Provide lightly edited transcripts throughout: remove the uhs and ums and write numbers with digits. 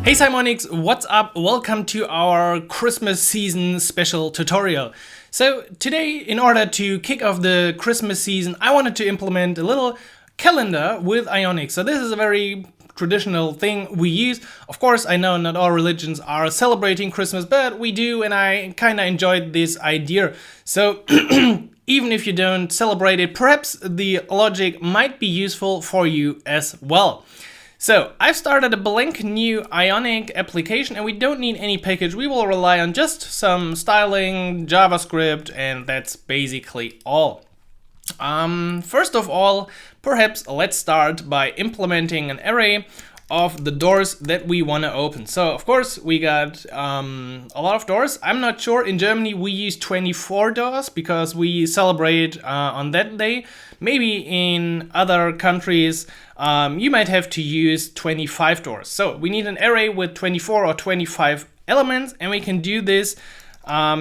Hey Simonics, what's up? Welcome to our Christmas season special tutorial. So today, in order to kick off the Christmas season, I wanted to implement a little calendar with Ionic. So this is a very traditional thing we use. Of course, I know not all religions are celebrating Christmas, but we do, and I kind of enjoyed this idea. So even if you don't celebrate it, perhaps the logic might be useful for you as well. So I've started a blank new Ionic application, and we don't need any package. We will rely on just some styling, JavaScript, and that's basically all. First of all, perhaps let's start by implementing an array of the doors that we want to open. So of course we got a lot of doors. I'm not sure, in Germany we use 24 doors because we celebrate on that day. Maybe in other countries you might have to use 25 doors. So we need an array with 24 or 25 elements, and we can do this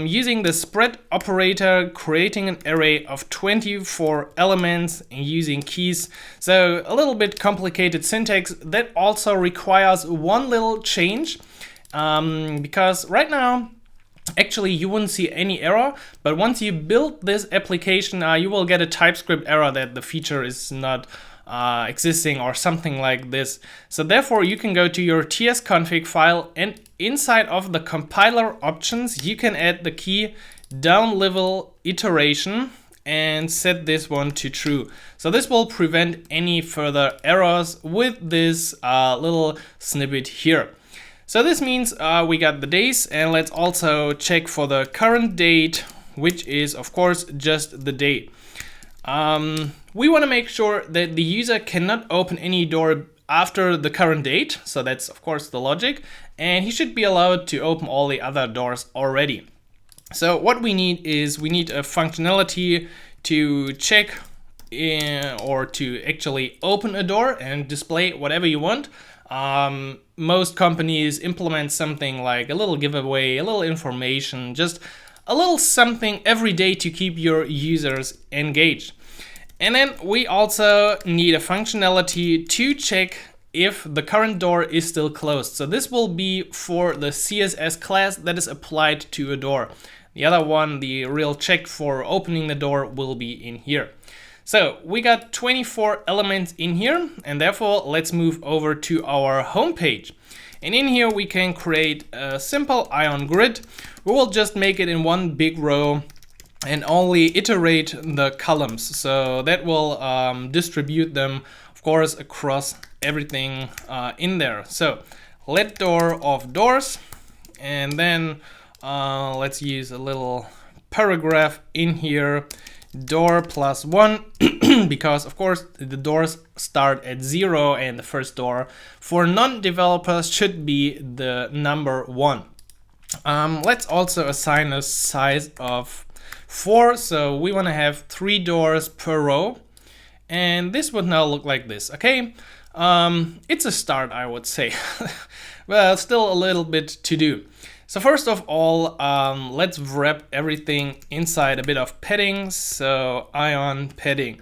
using the spread operator, creating an array of 24 elements and using keys. So a little bit complicated syntax that also requires one little change, because right now actually you wouldn't see any error, but once you build this application you will get a TypeScript error that the feature is not existing or something like this. So therefore you can go to your tsconfig file, and inside of the compiler options you can add the key down level iteration and set this one to true. So this will prevent any further errors with this little snippet here. So this means we got the days, and let's also check for the current date, which is of course just the date. We want to make sure that the user cannot open any door after the current date, so that's of course the logic, and he should be allowed to open all the other doors already. So what we need is we need a functionality to check or to actually open a door and display whatever you want. Most companies implement something like a little giveaway, a little information, just a little something every day to keep your users engaged. And then we also need a functionality to check if the current door is still closed. So this will be for the CSS class that is applied to a door. The other one, the real check for opening the door, will be in here. So we got 24 elements in here, and therefore let's move over to our home page. And in here we can create a simple ion grid. We will just make it in one big row and only iterate the columns. So that will distribute them, of course, across everything in there. So let door of doors, and then let's use a little paragraph in here, door plus 1, because of course the doors start at 0 and the first door for non-developers should be the number 1. Let's also assign a size of 4, so we want to have 3 doors per row, and this would now look like this. Okay, it's a start, I would say. Well, still a little bit to do. So first of all, let's wrap everything inside a bit of padding. So ion padding.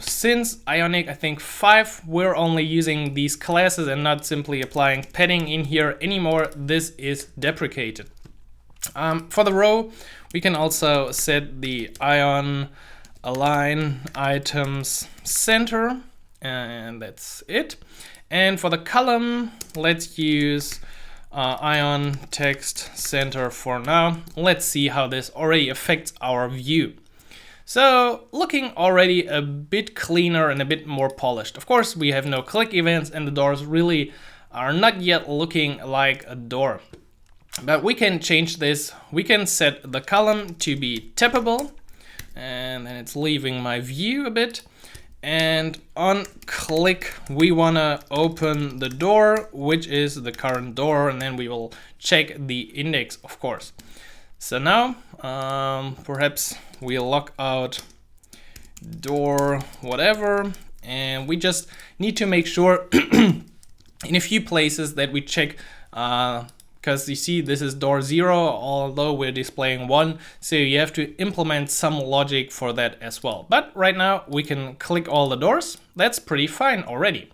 Since Ionic, I think 5, we're only using these classes and not simply applying padding in here anymore. This is deprecated. For the row, we can also set the ion align items center, and that's it. And for the column, let's use ion text center for now. Let's see how this already affects our view. So looking already a bit cleaner and a bit more polished. Of course, we have no click events, and the doors really are not yet looking like a door. But we can change this. We can set the column to be tappable, and then it's leaving my view a bit. And on click, we want to open the door, which is the current door, and then we will check the index, of course. So now perhaps we'll lock out door whatever, and we just need to make sure in a few places that we check because you see this is door 0, although we're displaying 1, so you have to implement some logic for that as well. But right now we can click all the doors. That's pretty fine already.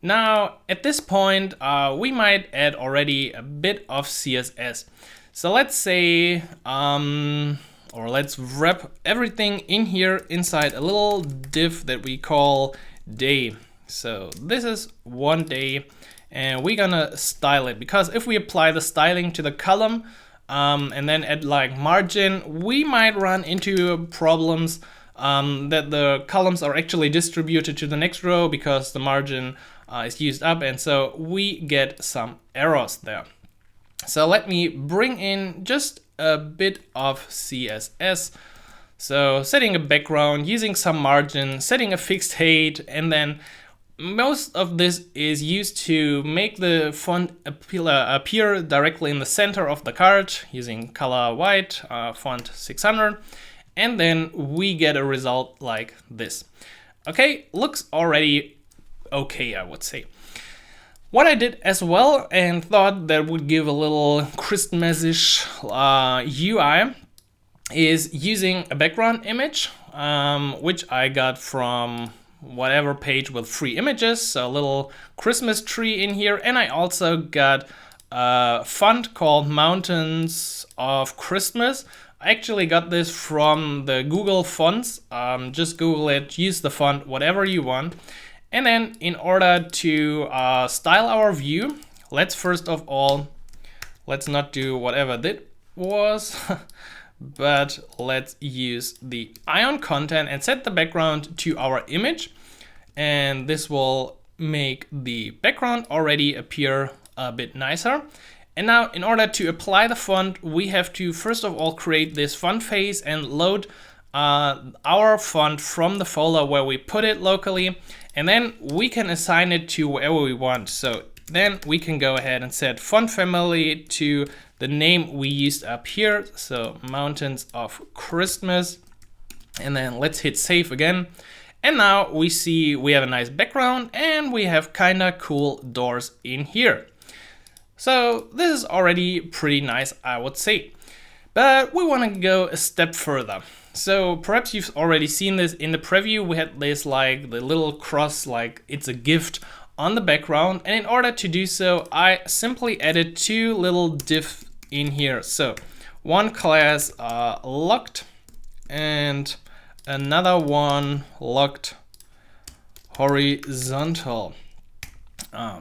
Now, at this point, we might add already a bit of CSS. So let's say, or let's wrap everything in here inside a little div that we call day. So this is one day, and we're gonna style it, because if we apply the styling to the column and then add like margin, we might run into problems that the columns are actually distributed to the next row because the margin is used up, and so we get some errors there. So let me bring in just a bit of CSS. So setting a background, using some margin, setting a fixed height, and then most of this is used to make the font appear directly in the center of the card using color white, font 600, and then we get a result like this. Okay, looks already okay, I would say. What I did as well, and thought that would give a little Christmas-ish UI, is using a background image, which I got from whatever page with free images, so a little Christmas tree in here, and I also got a font called Mountains of Christmas. I actually got this from the Google fonts. Just Google it, use the font, whatever you want. And then in order to style our view, let's first of all, let's not do whatever that was, but let's use the Ion content and set the background to our image. And this will make the background already appear a bit nicer. And now in order to apply the font, we have to first of all create this font face and load our font from the folder where we put it locally. And then we can assign it to wherever we want. So then we can go ahead and set font family to the name we used up here. So Mountains of Christmas. And then let's hit save again. And now we see we have a nice background and we have kinda cool doors in here. So this is already pretty nice, I would say. But we wanna go a step further. So perhaps you've already seen this in the preview. We had this like the little cross, like it's a gift on the background. And in order to do so, I simply added two little divs in here. So one class locked and another one locked horizontal.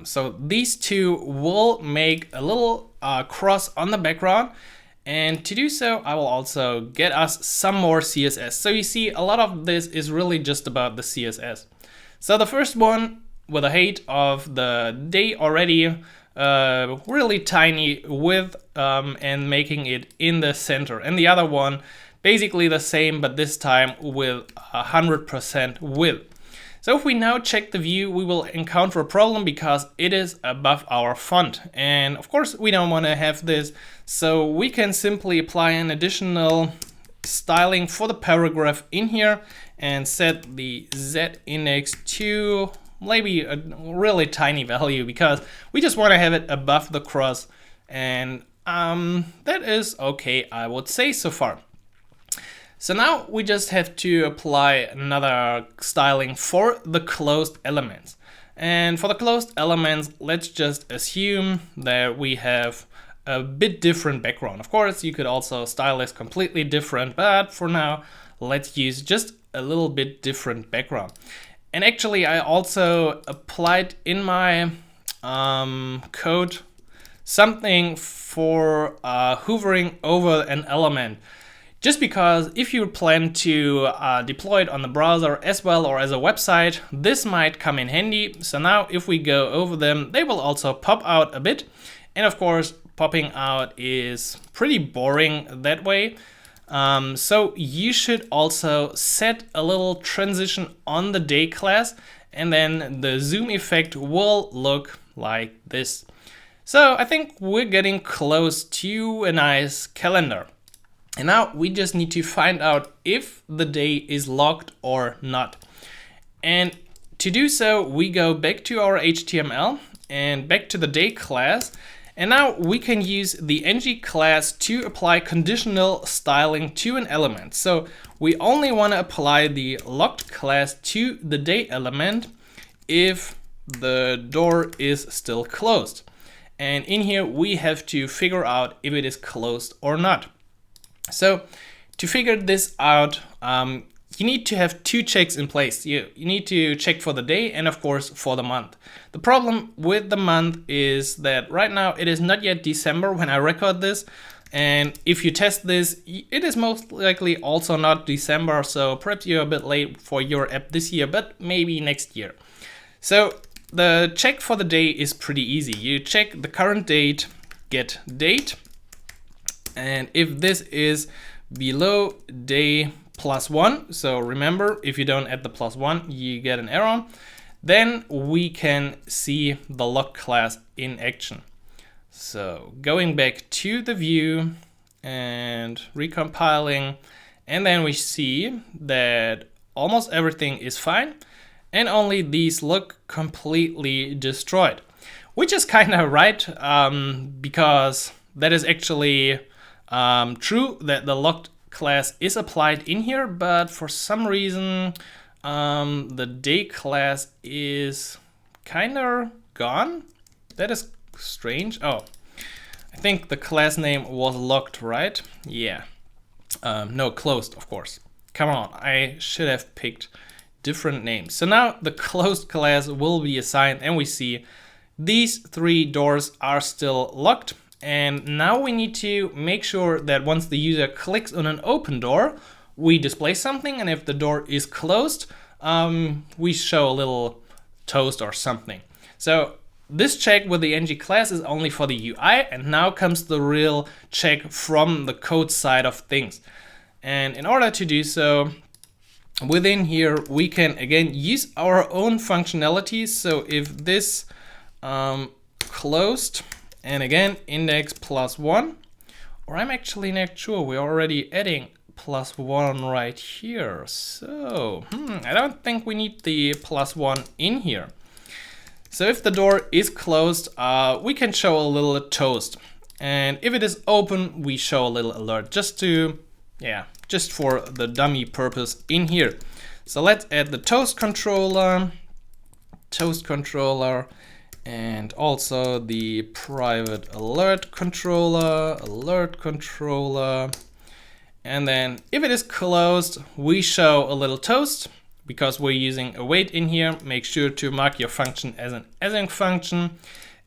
So these two will make a little cross on the background. And to do so, I will also get us some more CSS. So you see, a lot of this is really just about the CSS. So the first one with a height of the day already, really tiny width and making it in the center. And the other one, basically the same, but this time with 100% width. So if we now check the view, we will encounter a problem because it is above our font. And of course, we don't want to have this. So we can simply apply an additional styling for the paragraph in here and set the Z index to maybe a really tiny value because we just want to have it above the cross. And that is okay, I would say so far. So now we just have to apply another styling for the closed elements. And for the closed elements, let's just assume that we have a bit different background. Of course, you could also style this completely different, but for now, let's use just a little bit different background. And actually, I also applied in my code something for hovering over an element. Just because if you plan to deploy it on the browser as well or as a website, this might come in handy. So now if we go over them, they will also pop out a bit. And of course, popping out is pretty boring that way. So you should also set a little transition on the day class, and then the zoom effect will look like this. So I think we're getting close to a nice calendar. And now we just need to find out if the day is locked or not. And to do so, we go back to our HTML and back to the day class. And now we can use the ng class to apply conditional styling to an element. So we only want to apply the locked class to the day element if the door is still closed. And in here, we have to figure out if it is closed or not. So to figure this out, you need to have two checks in place. You need to check for the day and of course for the month. The problem with the month is that right now it is not yet December when I record this. And if you test this, it is most likely also not December. So perhaps you're a bit late for your app this year, but maybe next year. So the check for the day is pretty easy. You check the current date, get date. And if this is below day +1, so remember, if you don't add the +1, you get an error, then we can see the locked class in action. So going back to the view and recompiling, and then we see that almost everything is fine, and only these look completely destroyed, which is kind of right, because that is actually true that the locked class is applied in here, but for some reason the day class is kind of gone. That is strange. Oh, I think the class name was locked, right? Yeah. No, closed, of course. Come on, I should have picked different names. So now the closed class will be assigned, and we see these three doors are still locked. And now we need to make sure that once the user clicks on an open door, we display something, and if the door is closed, we show a little toast or something. So this check with the ng class is only for the UI, and now comes the real check from the code side of things. And in order to do so, within here, we can again use our own functionalities. So if this closed, and again, index +1, or I'm actually not sure, we're already adding +1 right here. So, I don't think we need the +1 in here. So if the door is closed, we can show a little toast. And if it is open, we show a little alert, just for the dummy purpose in here. So let's add the toast controller, and also the private alert controller. And then if it is closed, we show a little toast. Because we're using await in here, make sure to mark your function as an async function.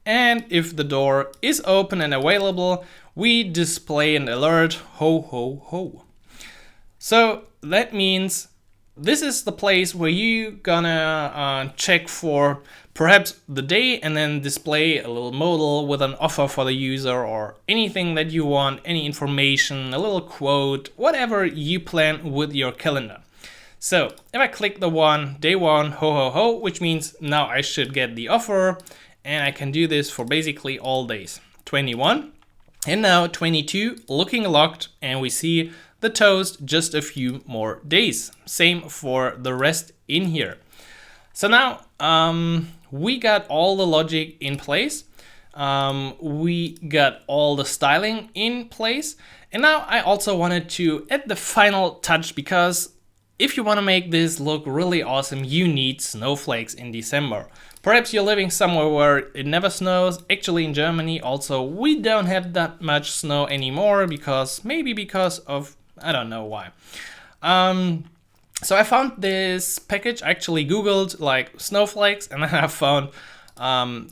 And if the door is open and available, we display an alert, ho ho ho. So that means this is the place where you're gonna check for perhaps the day, and then display a little modal with an offer for the user, or anything that you want, any information, a little quote, whatever you plan with your calendar. So if I click the one, day one, ho ho ho, which means now I should get the offer, and I can do this for basically all days. 21, and now 22, looking locked, and we see the toast just a few more days. Same for the rest in here. So now we got all the logic in place. We got all the styling in place. And now I also wanted to add the final touch, because if you want to make this look really awesome, you need snowflakes in December. Perhaps you're living somewhere where it never snows. Actually, in Germany also, we don't have that much snow anymore, because of, I don't know why. So I found this package, I actually Googled like snowflakes, and then I found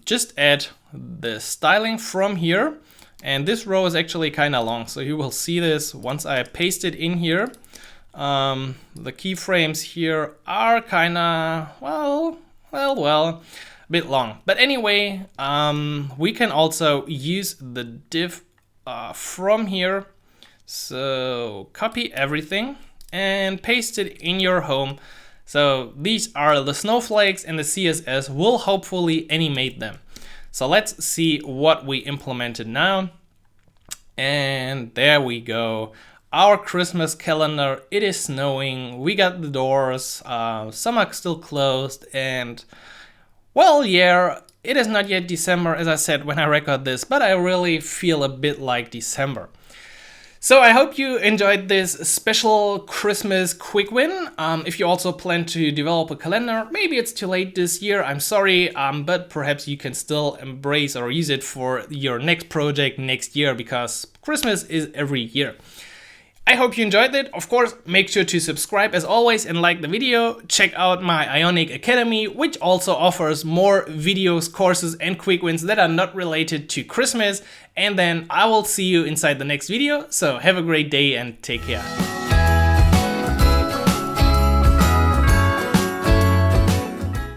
just add the styling from here. And this row is actually kind of long, so you will see this once I paste it in here. The keyframes here are kind of, well, a bit long. But anyway, we can also use the div from here. So copy everything and paste it in your home. So these are the snowflakes, and the CSS will hopefully animate them. So let's see what we implemented now. And there we go. Our Christmas calendar, it is snowing. We got the doors, some are still closed, and well, yeah, it is not yet December, as I said when I record this, but I really feel a bit like December. So I hope you enjoyed this special Christmas quick win. If you also plan to develop a calendar, maybe it's too late this year, I'm sorry, but perhaps you can still embrace or use it for your next project next year, because Christmas is every year. I hope you enjoyed it. Of course, make sure to subscribe as always and like the video. Check out my Ionic Academy, which also offers more videos, courses, and quick wins that are not related to Christmas. And then I will see you inside the next video. So have a great day and take care.